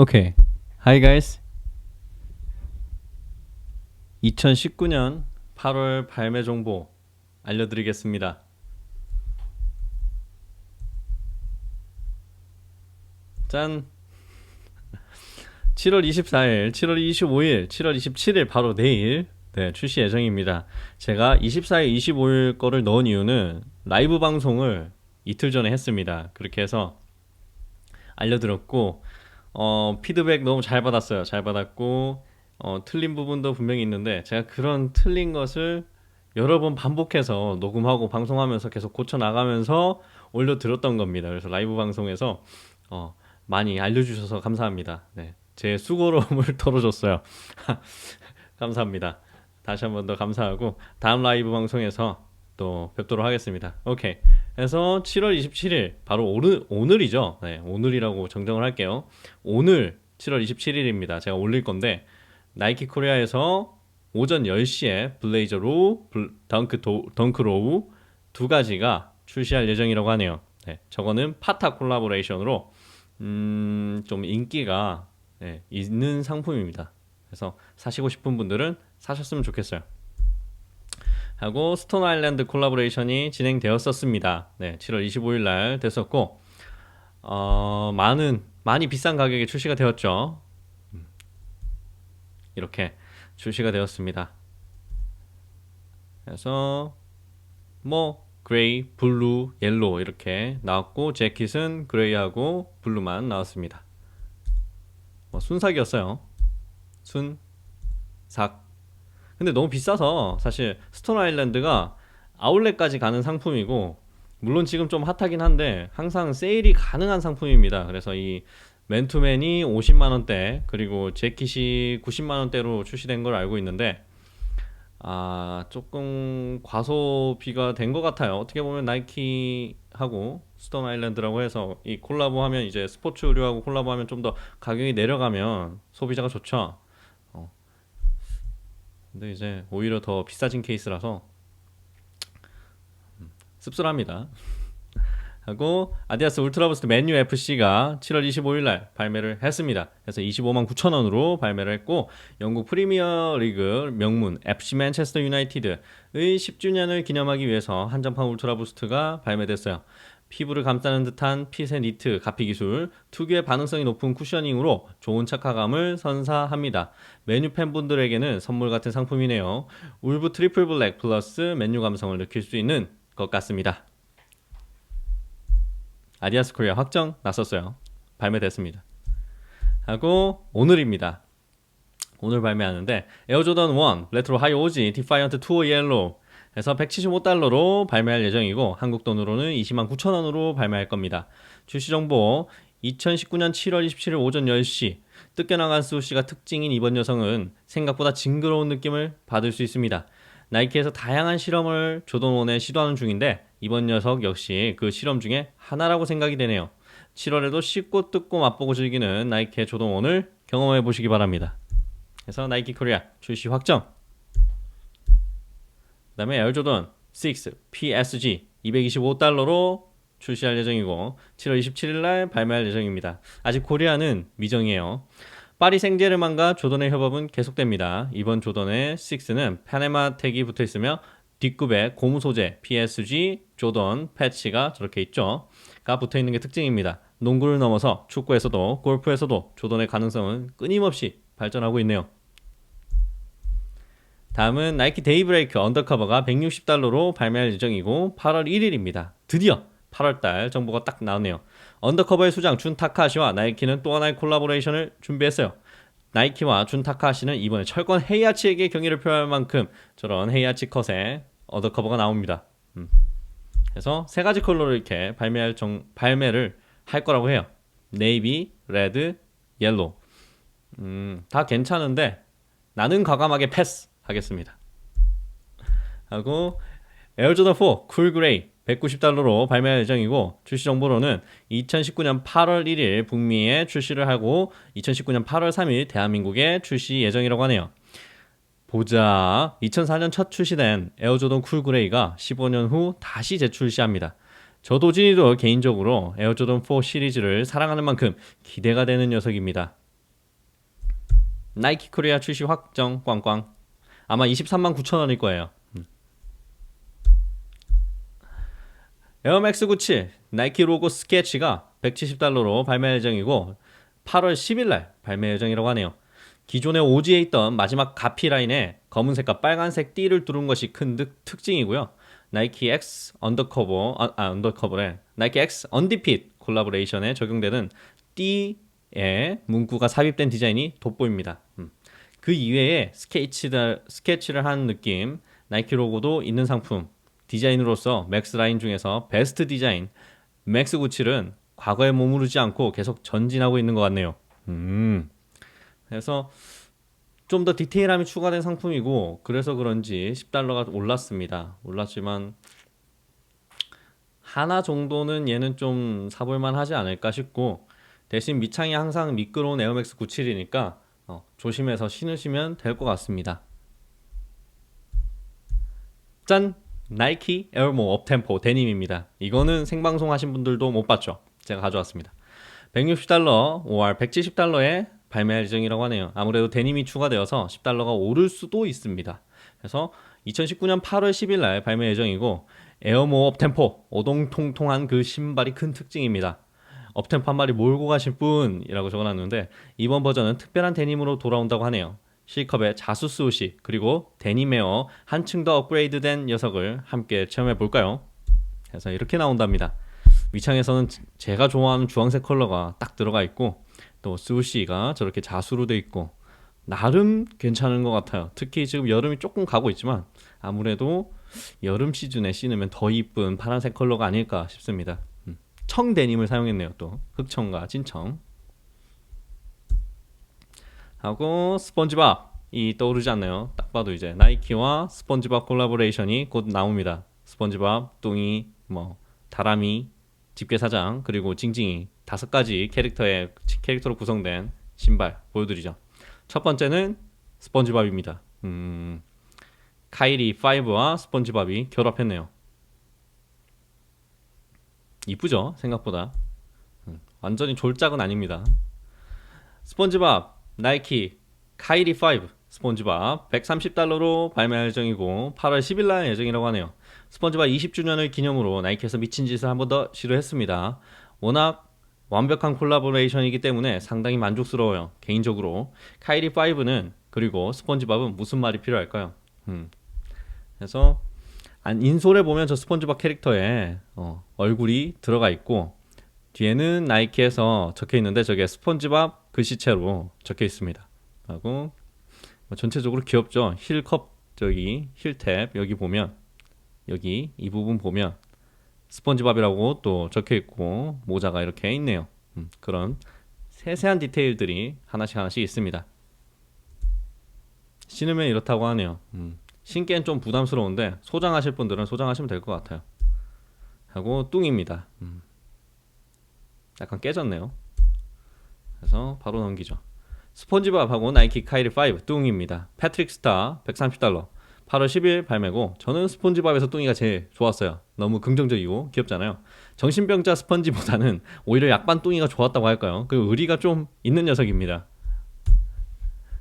Okay. Hi guys. 2019년 8월 발매 정보 알려드리겠습니다. 짠! 7월 24일, 7월 25일, 7월 27일 바로 내일 출시 예정입니다. 제가 24일, 25일 거를 넣은 이유는 라이브 방송을 이틀 전에 했습니다. 그렇게 해서 알려드렸고 피드백 너무 잘 받았어요. 잘 받았고 틀린 부분도 분명히 있는데 제가 그런 틀린 것을 여러 번 반복해서 녹음하고 방송하면서 계속 고쳐나가면서 올려드렸던 겁니다. 그래서 라이브 방송에서 많이 알려주셔서 감사합니다. 네, 제 수고로움을 덜어줬어요. 감사합니다. 다시 한 번 더 감사하고 다음 라이브 방송에서 또 뵙도록 하겠습니다. 오케이. 그래서 7월 27일 바로 오늘이죠. 네, 오늘이라고 정정을 할게요. 오늘 7월 27일입니다. 제가 올릴 건데 나이키 코리아에서 오전 10시에 블레이저 로우, 덩크 로우 두 가지가 출시할 예정이라고 하네요. 네, 저거는 파타 콜라보레이션으로 좀 인기가 있는 상품입니다. 그래서 사시고 싶은 분들은 사셨으면 좋겠어요. 하고 스톤 아일랜드 콜라보레이션이 진행되었었습니다. 네, 7월 25일 날 됐었고 많이 비싼 가격에 출시가 되었죠. 이렇게 출시가 되었습니다. 그래서 그레이, 블루, 옐로우 이렇게 나왔고 재킷은 그레이하고 블루만 나왔습니다. 순삭이었어요. 순삭. 근데 너무 비싸서 사실 스톤 아일랜드가 아울렛까지 가는 상품이고 물론 지금 좀 핫하긴 한데 항상 세일이 가능한 상품입니다. 그래서 이 맨투맨이 50만원대 그리고 재킷이 90만원대로 출시된 걸 알고 있는데 조금 과소비가 된 것 같아요. 어떻게 보면 나이키하고 스톤 아일랜드라고 해서 이 콜라보하면 이제 스포츠 의류하고 콜라보하면 좀 더 가격이 내려가면 소비자가 좋죠. 근데 이제 오히려 더 비싸진 케이스라서 씁쓸합니다. 하고 아디다스 울트라부스트 맨유 FC가 7월 25일 날 발매를 했습니다. 그래서 25만 9천 원으로 발매를 했고 영국 프리미어 리그 명문 FC 맨체스터 유나이티드의 10주년을 기념하기 위해서 한정판 울트라부스트가 발매됐어요. 피부를 감싸는 듯한 핏의 니트 가피 기술, 특유의 반응성이 높은 쿠셔닝으로 좋은 착화감을 선사합니다. 메뉴 팬분들에게는 선물 같은 상품이네요. 울브 트리플 블랙 플러스 맨유 감성을 느낄 수 있는 것 같습니다. 아디다스 코리아 확정 났었어요. 발매됐습니다. 하고 오늘입니다. 오늘 발매하는데 에어조던 1 레트로 하이 오지 디파이언트 투어 옐로우 해서 175달러로 발매할 예정이고 한국 돈으로는 20만 9천 원으로 발매할 겁니다. 출시 정보 2019년 7월 27일 오전 10시 뜯겨나간 수시가 특징인 이번 여성은 생각보다 징그러운 느낌을 받을 수 있습니다. 나이키에서 다양한 실험을 조던1에 시도하는 중인데 이번 녀석 역시 그 실험 중에 하나라고 생각이 되네요. 7월에도 씹고 뜯고 맛보고 즐기는 나이키의 조던1을 경험해 보시기 바랍니다. 그래서 나이키 코리아 출시 확정. 그 다음에 에어조던 6 PSG 225달러로 출시할 예정이고 7월 27일 날 발매할 예정입니다. 아직 코리아는 미정이에요. 파리 생제르맹과 조던의 협업은 계속됩니다. 이번 조던의 6는 파네마 택이 붙어있으며 뒷굽에 고무 소재 PSG 조던 패치가 저렇게 있죠. 가 붙어있는 게 특징입니다. 농구를 넘어서 축구에서도 골프에서도 조던의 가능성은 끊임없이 발전하고 있네요. 다음은 나이키 데이브레이크 언더커버가 160달러로 발매할 예정이고 8월 1일입니다. 드디어 8월달 정보가 딱 나오네요. 언더커버의 수장 준 타카하시와 나이키는 또 하나의 콜라보레이션을 준비했어요. 나이키와 준 타카하시는 이번에 철권 헤이아치에게 경의를 표할 만큼 저런 헤이아치 컷의 언더커버가 나옵니다. 그래서 세 가지 컬러로 이렇게 발매를 할 거라고 해요. 네이비, 레드, 옐로우. 다 괜찮은데 나는 과감하게 패스 하겠습니다. 하고 에어조던 4 쿨 그레이 190달러로 발매할 예정이고 출시 정보로는 2019년 8월 1일 북미에 출시를 하고 2019년 8월 3일 대한민국에 출시 예정이라고 하네요. 보자. 2004년 첫 출시된 에어조던 쿨 그레이가 15년 후 다시 재출시합니다. 저도 진이도 개인적으로 에어조던 4 시리즈를 사랑하는 만큼 기대가 되는 녀석입니다. 나이키 코리아 출시 확정 꽝꽝. 아마 23만 9천 원일 거예요. 에어맥스 97 나이키 로고 스케치가 170달러로 발매 예정이고 8월 10일 날 발매 예정이라고 하네요. 기존에 오지에 있던 마지막 가피 라인에 검은색과 빨간색 띠를 뚫은 것이 큰 특징이고요. 나이키 X 언더커버래 나이키 X 언디핏 콜라보레이션에 적용되는 띠에 문구가 삽입된 디자인이 돋보입니다. 그 이외에 스케치를 한 느낌 나이키 로고도 있는 상품 디자인으로서 맥스 라인 중에서 베스트 디자인 맥스 97은 과거에 머무르지 않고 계속 전진하고 있는 것 같네요. 그래서 좀 더 디테일함이 추가된 상품이고 그래서 그런지 10달러가 올랐습니다. 올랐지만 하나 정도는 얘는 좀 사볼만 하지 않을까 싶고 대신 밑창이 항상 미끄러운 에어맥스 97이니까 조심해서 신으시면 될 것 같습니다. 짠! 나이키 에어모 업템포 데님입니다. 이거는 생방송 하신 분들도 못 봤죠. 제가 가져왔습니다. 160달러, 5월 170달러에 발매 예정이라고 하네요. 아무래도 데님이 추가되어서 10달러가 오를 수도 있습니다. 그래서 2019년 8월 10일 날 발매 예정이고 에어모 업템포 오동통통한 그 신발이 큰 특징입니다. 업템포 한 마리 몰고 가실 분이라고 적어놨는데 이번 버전은 특별한 데님으로 돌아온다고 하네요. C컵의 자수스 옷이 그리고 데님 에어 한층 더 업그레이드된 녀석을 함께 체험해 볼까요? 그래서 이렇게 나온답니다. 위창에서는 제가 좋아하는 주황색 컬러가 딱 들어가 있고 또 스우시가 저렇게 자수로 돼 있고 나름 괜찮은 것 같아요. 특히 지금 여름이 조금 가고 있지만 아무래도 여름 시즌에 신으면 더 이쁜 파란색 컬러가 아닐까 싶습니다. 청 데님을 사용했네요. 또 흑청과 진청 하고 스펀지밥이 떠오르지 않나요? 딱 봐도 이제 나이키와 스펀지밥 콜라보레이션이 곧 나옵니다. 스펀지밥, 뚱이, 다람이, 집게사장 그리고 징징이 5가지 캐릭터로 구성된 신발 보여드리죠. 첫 번째는 스펀지밥입니다. 카이리 5와 스펀지밥이 결합했네요. 이쁘죠? 생각보다 완전히 졸작은 아닙니다. 스펀지밥 나이키 카이리 5 스폰지밥 130달러로 발매 예정이고 8월 10일 날 예정이라고 하네요. 스폰지밥 20주년을 기념으로 나이키에서 미친 짓을 한 번 더 시도했습니다. 워낙 완벽한 콜라보레이션이기 때문에 상당히 만족스러워요. 개인적으로 카이리 5는 그리고 스폰지밥은 무슨 말이 필요할까요? 그래서 인솔에 보면 저 스폰지밥 캐릭터에 얼굴이 들어가 있고 뒤에는 나이키에서 적혀 있는데 저게 스폰지밥 글씨체로 적혀 있습니다. 하고 전체적으로 귀엽죠. 힐컵 저기 힐탭 여기 보면 여기 이 부분 보면 스펀지밥이라고 또 적혀 있고 모자가 이렇게 있네요. 그런 세세한 디테일들이 하나씩 있습니다. 신으면 이렇다고 하네요. 신기엔 좀 부담스러운데 소장하실 분들은 소장하시면 될 것 같아요. 하고 뚱입니다. 약간 깨졌네요. 그래서 바로 넘기죠. 스폰지밥하고 나이키 카이리 5 뚱입니다. 패트릭 스타 130달러 8월 10일 발매고 저는 스폰지밥에서 뚱이가 제일 좋았어요. 너무 긍정적이고 귀엽잖아요. 정신병자 스펀지보다는 오히려 약반 뚱이가 좋았다고 할까요? 그 의리가 좀 있는 녀석입니다.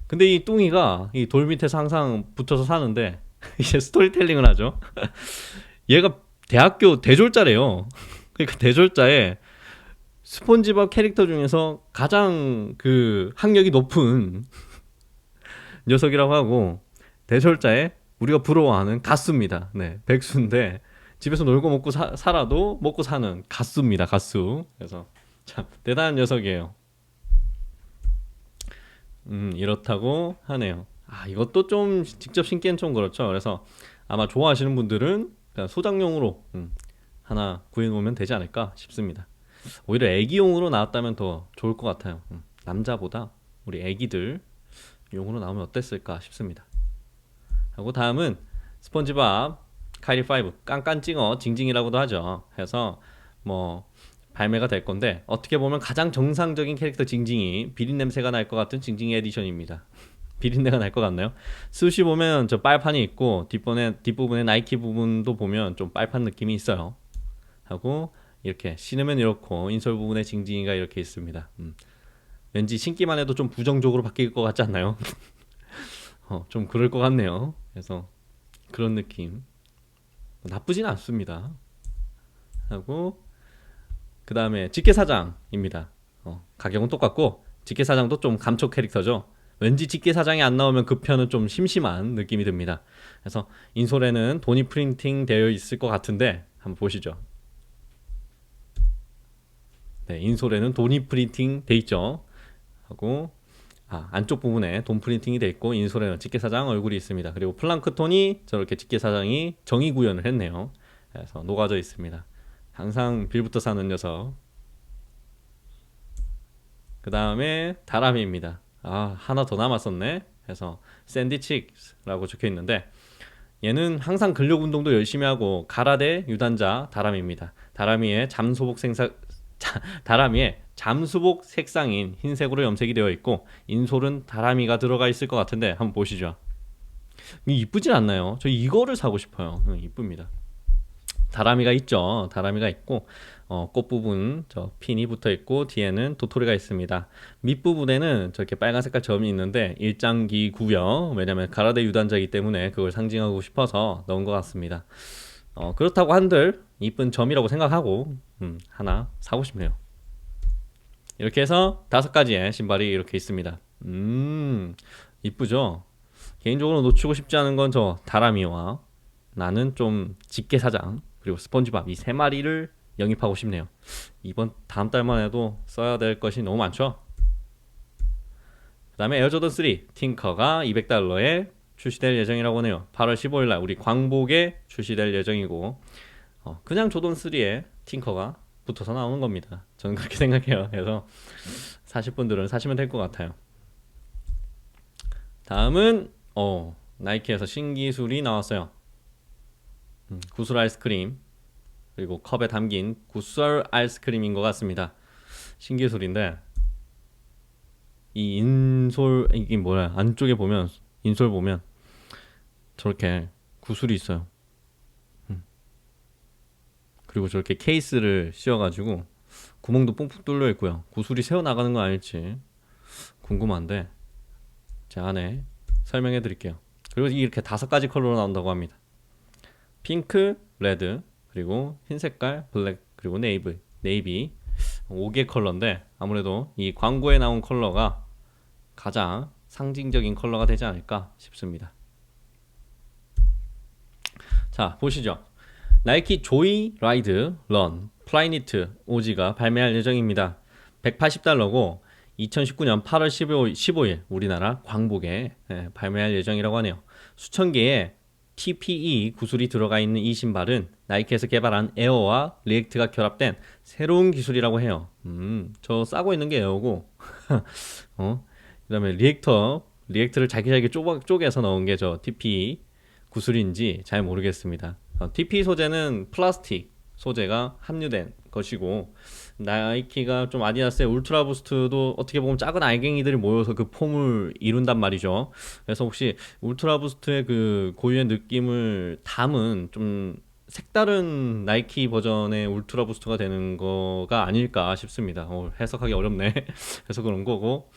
근데 이 뚱이가 이 돌 밑에서 항상 붙어서 사는데 이제 스토리텔링을 하죠. 얘가 대학교 대졸자래요. 그러니까 대졸자에 스폰지밥 캐릭터 중에서 가장 그 학력이 높은 녀석이라고 하고 대졸자에 우리가 부러워하는 가수입니다. 네, 백수인데 집에서 놀고 먹고 살아도 먹고 사는 가수입니다. 가수. 그래서 참 대단한 녀석이에요. 이렇다고 하네요. 이것도 좀 직접 신기엔 좀 그렇죠. 그래서 아마 좋아하시는 분들은 그냥 소장용으로 하나 구해놓으면 되지 않을까 싶습니다. 오히려 애기용으로 나왔다면 더 좋을 것 같아요. 남자보다 우리 애기들 용으로 나오면 어땠을까 싶습니다. 하고 다음은 스폰지밥 카이리 5 깐깐찡어 징징이라고도 하죠. 해서 발매가 될 건데 어떻게 보면 가장 정상적인 캐릭터 징징이 비린냄새가 날 것 같은 징징이 에디션입니다. 비린내가 날 것 같나요? 스시 보면 저 빨판이 있고 뒷부분에 나이키 부분도 보면 좀 빨판 느낌이 있어요. 하고 이렇게 신으면 이렇고 인솔 부분에 징징이가 이렇게 있습니다. 왠지 신기만 해도 좀 부정적으로 바뀔 것 같지 않나요? 좀 그럴 것 같네요. 그래서 그런 느낌. 나쁘진 않습니다. 하고 그 다음에 직계사장입니다. 가격은 똑같고 직계사장도 좀 감초 캐릭터죠. 왠지 직계사장이 안 나오면 그 편은 좀 심심한 느낌이 듭니다. 그래서 인솔에는 돈이 프린팅 되어 있을 것 같은데 한번 보시죠. 네, 인솔에는 돈이 프린팅 돼 있죠. 하고 안쪽 부분에 돈 프린팅이 돼 있고 인솔에는 직계사장 얼굴이 있습니다. 그리고 플랑크톤이 저렇게 직계사장이 정의 구현을 했네요. 그래서 녹아져 있습니다. 항상 빌부터 사는 녀석. 그 다음에 다람이입니다. 하나 더 남았었네. 그래서 샌디칙스라고 적혀 있는데 얘는 항상 근력 운동도 열심히 하고 가라데 유단자 다람이입니다. 다람이의 잠수복 색상인 흰색으로 염색이 되어 있고 인솔은 다람이가 들어가 있을 것 같은데 한번 보시죠. 이쁘진 않나요? 저 이거를 사고 싶어요. 이쁩니다. 다람이가 있죠. 다람이가 있고 꽃부분 저 핀이 붙어 있고 뒤에는 도토리가 있습니다. 밑부분에는 저렇게 빨간 색깔 점이 있는데 일장기구요. 왜냐면 가라데 유단자이기 때문에 그걸 상징하고 싶어서 넣은 것 같습니다. 그렇다고 한들 이쁜 점이라고 생각하고 하나 사고 싶네요. 이렇게 해서 5가지의 신발이 이렇게 있습니다. 이쁘죠? 개인적으로 놓치고 싶지 않은 건 저 다람이와 나는 좀 직계사장 그리고 스펀지밥 이 3마리를 영입하고 싶네요. 다음 달만 해도 써야 될 것이 너무 많죠. 그 다음에 에어조던 3 팅커가 $200에 출시될 예정이라고 하네요. 8월 15일날 우리 광복에 출시될 예정이고 그냥 조던 3에 팅커가 붙어서 나오는 겁니다. 저는 그렇게 생각해요. 그래서 사실 분들은 사시면 될 것 같아요. 다음은 나이키에서 신기술이 나왔어요. 구슬 아이스크림 그리고 컵에 담긴 구슬 아이스크림인 것 같습니다. 신기술인데 이 인솔 이게 뭐야 안쪽에 보면 인솔 보면 저렇게 구슬이 있어요. 그리고 저렇게 케이스를 씌워가지고 구멍도 뽕뽕 뚫려 있고요. 구슬이 새어 나가는 건 아닐지 궁금한데 제 안에 설명해 드릴게요. 그리고 이렇게 5가지 컬러로 나온다고 합니다. 핑크, 레드, 그리고 흰 색깔, 블랙, 그리고 네이비 5개 컬러인데 아무래도 이 광고에 나온 컬러가 가장 상징적인 컬러가 되지 않을까 싶습니다. 자, 보시죠. 나이키 조이 라이드 런 플라이니트 오지가 발매할 예정입니다. $180고 2019년 8월 15일 우리나라 광복에 발매할 예정이라고 하네요. 수천 개의 TPE 구슬이 들어가 있는 이 신발은 나이키에서 개발한 에어와 리액트가 결합된 새로운 기술이라고 해요. 저 싸고 있는 게 에어고 그 다음에 리액트를 잘게 쪼개서 넣은 게 저 TPE 구슬인지 잘 모르겠습니다. TPE 소재는 플라스틱 소재가 함유된 것이고 나이키가 좀 아디다스의 울트라 부스트도 어떻게 보면 작은 알갱이들이 모여서 그 폼을 이룬단 말이죠. 그래서 혹시 울트라 부스트의 그 고유의 느낌을 담은 좀 색다른 나이키 버전의 울트라 부스트가 되는 거가 아닐까 싶습니다. 해석하기 어렵네. 그래서 그런 거고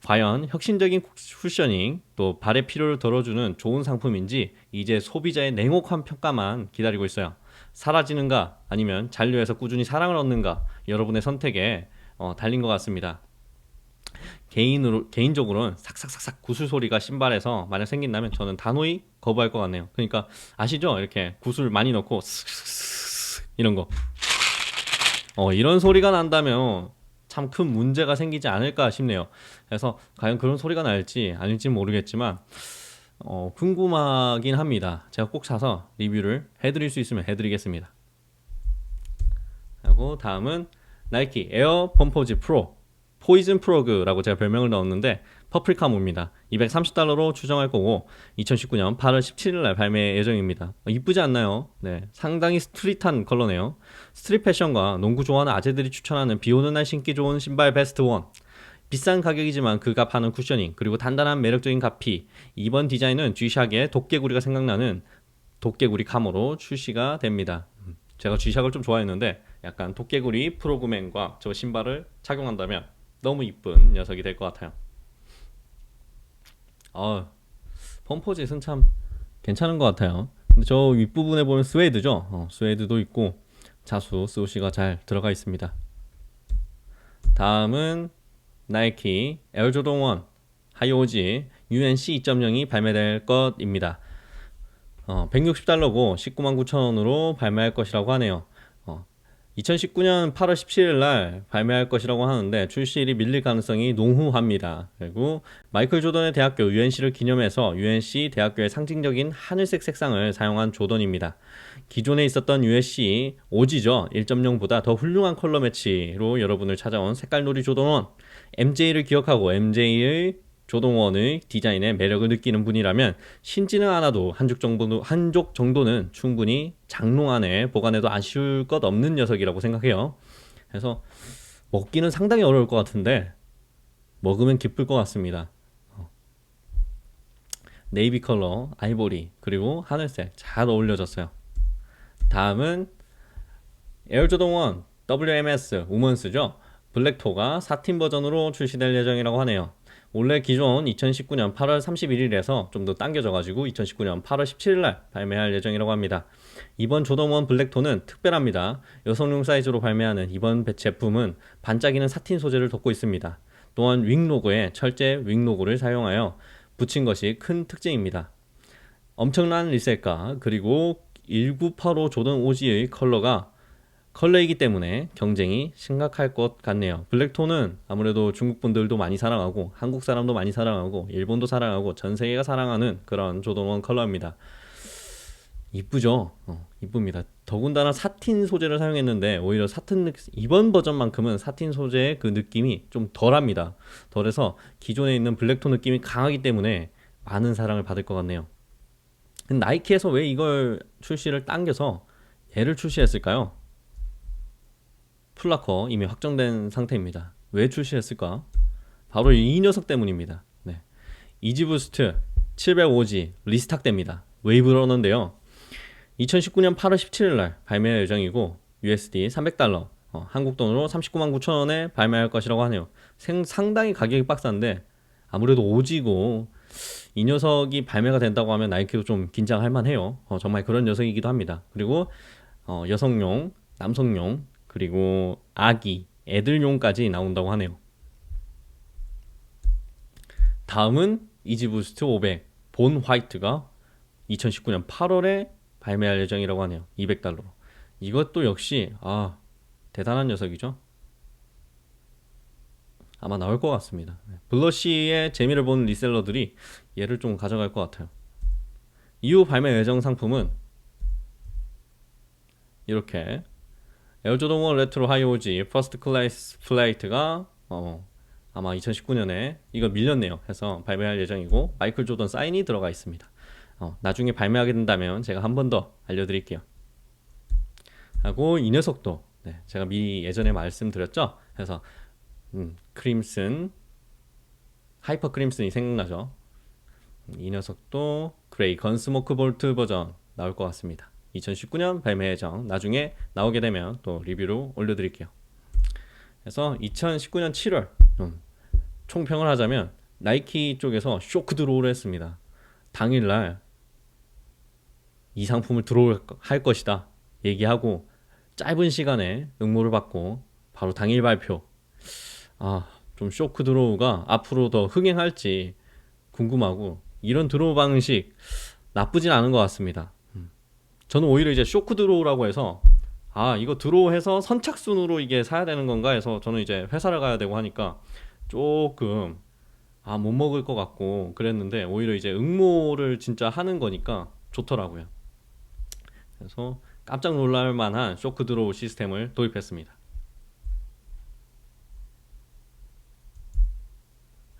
과연 혁신적인 쿠셔닝 또 발의 피로를 덜어주는 좋은 상품인지 이제 소비자의 냉혹한 평가만 기다리고 있어요. 사라지는가 아니면 잔류해서 꾸준히 사랑을 얻는가 여러분의 선택에 달린 것 같습니다. 개인적으로는 삭삭삭삭 구슬 소리가 신발에서 만약 생긴다면 저는 단호히 거부할 것 같네요. 그러니까 아시죠? 이렇게 구슬 많이 넣고 이런 거 이런 소리가 난다면 참 큰 문제가 생기지 않을까 싶네요. 그래서 과연 그런 소리가 날지 아닐지 모르겠지만 궁금하긴 합니다. 제가 꼭 사서 리뷰를 해드릴 수 있으면 해드리겠습니다. 하고 다음은 나이키 에어 펌퍼즈 프로 포이즌 프로그라고 제가 별명을 넣었는데 퍼플카모입니다. $230로 추정할 거고 2019년 8월 17일날 발매 예정입니다. 이쁘지 않나요? 네, 상당히 스트릿한 컬러네요. 스트릿 패션과 농구 좋아하는 아재들이 추천하는 비오는 날 신기 좋은 신발 베스트 원. 비싼 가격이지만 그 값하는 쿠셔닝 그리고 단단한 매력적인 가피. 이번 디자인은 G샥의 도깨구리가 생각나는 도깨구리 카모로 출시가 됩니다. 제가 G샥을 좀 좋아했는데 약간 도깨구리 프로그맨과 저 신발을 착용한다면 너무 이쁜 녀석이 될 것 같아요. 펌포짓은 참 괜찮은 것 같아요. 근데 저 윗부분에 보면 스웨이드죠. 스웨이드도 있고 자수 스우시가 잘 들어가 있습니다. 다음은 나이키 에어조던 1 하이오지 UNC 2.0이 발매될 것입니다. 160달러고 19만 9천 원으로 발매할 것이라고 하네요. 2019년 8월 17일 날 발매할 것이라고 하는데 출시일이 밀릴 가능성이 농후합니다. 그리고 마이클 조던의 대학교 UNC를 기념해서 UNC 대학교의 상징적인 하늘색 색상을 사용한 조던입니다. 기존에 있었던 USC 오지죠. 1.0보다 더 훌륭한 컬러 매치로 여러분을 찾아온 색깔놀이 조던 1 MJ를 기억하고 MJ의 조동원의 디자인에 매력을 느끼는 분이라면 신지는 않아도 한쪽 정도는 충분히 장롱 안에 보관해도 아쉬울 것 없는 녀석이라고 생각해요. 그래서 먹기는 상당히 어려울 것 같은데 먹으면 기쁠 것 같습니다. 네이비 컬러, 아이보리, 그리고 하늘색 잘 어울려졌어요. 다음은 에어조던 1 WMS 우먼스죠. 블랙토가 사틴 버전으로 출시될 예정이라고 하네요. 원래 기존 2019년 8월 31일에서 좀 더 당겨져가지고 2019년 8월 17일날 발매할 예정이라고 합니다. 이번 조던 1 블랙토는 특별합니다. 여성용 사이즈로 발매하는 이번 제품은 반짝이는 사틴 소재를 덮고 있습니다. 또한 윙 로고에 철제 윙 로고를 사용하여 붙인 것이 큰 특징입니다. 엄청난 리셀가 그리고 1985 조던 오지의 컬러이기 때문에 경쟁이 심각할 것 같네요. 블랙톤은 아무래도 중국 분들도 많이 사랑하고 한국 사람도 많이 사랑하고 일본도 사랑하고 전 세계가 사랑하는 그런 조던 1 컬러입니다. 이쁘죠? 이쁩니다. 더군다나 사틴 소재를 사용했는데 오히려 이번 버전만큼은 사틴 소재의 그 느낌이 좀 덜합니다. 덜해서 기존에 있는 블랙톤 느낌이 강하기 때문에 많은 사랑을 받을 것 같네요. 나이키에서 왜 이걸 출시를 당겨서 얘를 출시했을까요? 풀라커 이미 확정된 상태입니다. 왜 출시했을까? 바로 이 녀석 때문입니다. 네. 이지부스트 705G 리스탁됩니다. 웨이브러너인데요. 2019년 8월 17일 날 발매 예정이고 USD 300달러 한국 돈으로 39만 9천 원에 발매할 것이라고 하네요. 상당히 가격이 빡싼데 아무래도 오지고 이 녀석이 발매가 된다고 하면 나이키도 좀 긴장할 만해요. 정말 그런 녀석이기도 합니다. 그리고 여성용, 남성용, 그리고 아기, 애들용까지 나온다고 하네요. 다음은 이지부스트 500 본 화이트가 2019년 8월에 발매할 예정이라고 하네요. 200달러로. 이것도 역시 대단한 녀석이죠. 아마 나올 것 같습니다. 블러쉬의 재미를 보는 리셀러들이 얘를 좀 가져갈 것 같아요. 이후 발매 예정 상품은 이렇게 에어조던 1 레트로 하이오지 퍼스트 클래스 플레이트가 아마 2019년에 이거 밀렸네요. 해서 발매할 예정이고 마이클 조던 사인이 들어가 있습니다. 나중에 발매하게 된다면 제가 한 번 더 알려드릴게요. 하고 이 녀석도 제가 미리 예전에 말씀드렸죠. 그래서 크림슨 하이퍼 크림슨이 생각나죠. 이 녀석도 그레이 건스모크 볼트 버전 나올 것 같습니다. 2019년 발매 예정 나중에 나오게 되면 또 리뷰로 올려드릴게요. 그래서 2019년 7월 총평을 하자면 나이키 쪽에서 쇼크 드로우를 했습니다. 당일날 이 상품을 할 것이다 얘기하고 짧은 시간에 응모를 받고 바로 당일 발표. 좀 쇼크 드로우가 앞으로 더 흥행할지 궁금하고 이런 드로우 방식 나쁘진 않은 것 같습니다. 저는 오히려 이제 쇼크 드로우라고 해서 이거 드로우해서 선착순으로 이게 사야 되는 건가 해서 저는 이제 회사를 가야 되고 하니까 조금 못 먹을 것 같고 그랬는데 오히려 이제 응모를 진짜 하는 거니까 좋더라고요. 그래서 깜짝 놀랄 만한 쇼크 드로우 시스템을 도입했습니다.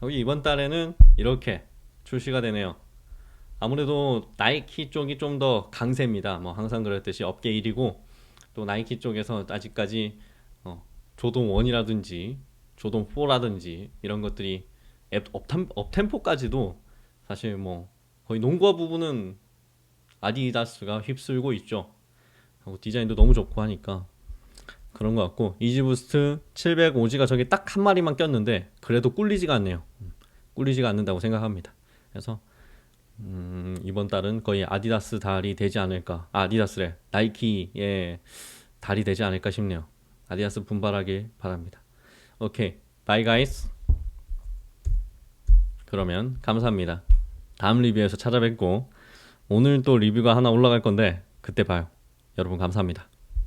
여기 이번 달에는 이렇게 출시가 되네요. 아무래도 나이키 쪽이 좀 더 강세입니다. 뭐 항상 그랬듯이 업계 1위고 또 나이키 쪽에서 아직까지 조던 1이라든지 조던 4라든지 이런 것들이 업템포까지도 사실 뭐 거의 농구화 부분은 아디다스가 휩쓸고 있죠. 하고 디자인도 너무 좋고 하니까 그런 것 같고 이지부스트 705G가 저기 딱 한 마리만 꼈는데 그래도 꿀리지가 않네요. 꿀리지가 않는다고 생각합니다. 그래서 이번 달은 거의 아디다스 달이 되지 않을까. 아디다스래. 나이키의 달이 되지 않을까 싶네요. 아디다스 분발하길 바랍니다. 오케이. 바이 가이스. 그러면 감사합니다. 다음 리뷰에서 찾아뵙고 오늘 또 리뷰가 하나 올라갈 건데 그때 봐요. 여러분 감사합니다.